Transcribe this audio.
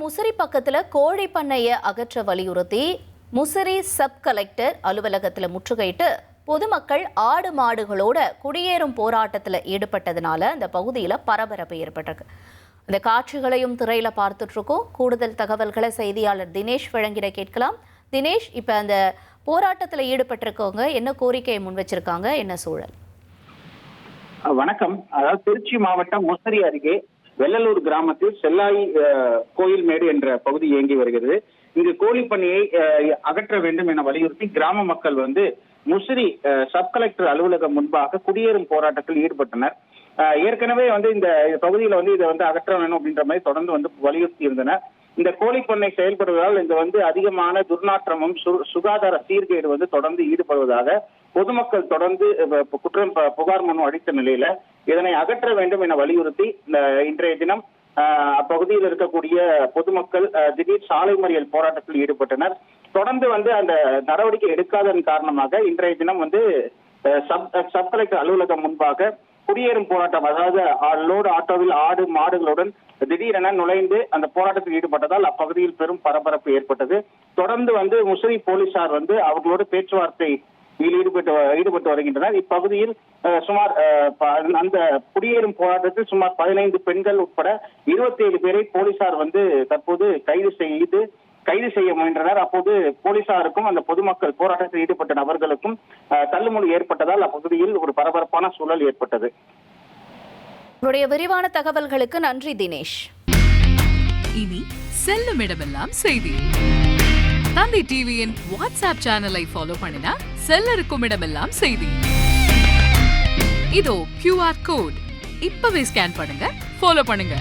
முசிறி பக்கத்துல கோழி பண்ணையை அகற்ற வலியுறுத்தி முசிறி சப் கலெக்டர் அலுவலகத்தில் முற்றுகையிட்டு பொதுமக்கள் ஆடு மாடுகளோட குடியேறும் போராட்டத்தில் ஈடுபட்டதுனால அந்த பகுதியில் பரபரப்பு ஏற்பட்டிருக்கு. இந்த காட்சிகளையும் திரையில பார்த்துட்டு இருக்கோம். கூடுதல் தகவல்களை செய்தியாளர் தினேஷ் வழங்கிட கேட்கலாம். தினேஷ், இப்ப அந்த போராட்டத்தில் ஈடுபட்டிருக்கவங்க என்ன கோரிக்கையை முன் வச்சிருக்காங்க, என்ன சூழல்? வணக்கம். அதாவது திருச்சி மாவட்டம் முசிறி அருகே வெள்ளலூர் கிராமத்தில் செல்லாய் கோயில்மேடு என்ற பகுதி இயங்கி வருகிறது. இங்கு கோழி பண்ணையை அகற்ற வேண்டும் என வலியுறுத்தி கிராம மக்கள் முசிறி சப் கலெக்டர் அலுவலகம் முன்பாக குடியேறும் போராட்டத்தில் ஈடுபட்டனர். ஏற்கனவே இந்த பகுதியில இதை அகற்ற வேணும் அப்படின்ற மாதிரி தொடர்ந்து வலியுறுத்தி இருந்தனர். இந்த கோழி பண்ணை செயல்படுவதால் இங்க அதிகமான துர்நாற்றமும் சுகாதார சீர்கேடு தொடர்ந்து ஈடுபடுவதாக பொதுமக்கள் தொடர்ந்து புகார் மனு அளித்த நிலையில இதனை அகற்ற வேண்டும் என வலியுறுத்தி இன்றைய தினம் அப்பகுதியில் இருக்கக்கூடிய பொதுமக்கள் திடீர் சாலை மறியல் போராட்டத்தில் ஈடுபட்டனர். தொடர்ந்து அந்த நடவடிக்கை எடுக்காததன் காரணமாக இன்றைய தினம் சப் கலெக்டர் அலுவலகம் முன்பாக குடியேறும் போராட்டம், அதாவது லோடு ஆட்டோவில் ஆடு மாடுகளுடன் திடீரென நுழைந்து அந்த போராட்டத்தில் ஈடுபட்டதால் அப்பகுதியில் பெரும் பரபரப்பு ஏற்பட்டது. தொடர்ந்து முசிறி போலீசார் அவர்களோடு பேச்சுவார்த்தை ஈடுபட்டு வருகின்றனர். இப்பகுதியில் சுமார் அந்த குடியேறும் போராட்டத்தில் சுமார் 15 பெண்கள் உட்பட 27 பேரை போலீசார் தற்போது கைது செய்ய முயன்றனர். அப்போது போலீசாருக்கும் அந்த பொதுமக்கள் போராட்டத்தில் ஈடுபட்ட நபர்களுக்கும் தள்ளுமுள்ளு ஏற்பட்டதால் அப்பகுதியில் ஒரு பரபரப்பான சூழல் ஏற்பட்டது. உங்களுடைய விரிவான தகவல்களுக்கு நன்றி தினேஷ். இனி செல்லும் இடமெல்லாம் செய்தி. தந்தி டிவியின் வாட்ஸ்அப் சேனலை ஃபாலோ பண்ணினா செல்ல இருக்கும் இடமெல்லாம் செய்தி. இதோ QR கோட் இப்பவே ஸ்கேன் பண்ணுங்க, ஃபாலோ பண்ணுங்க.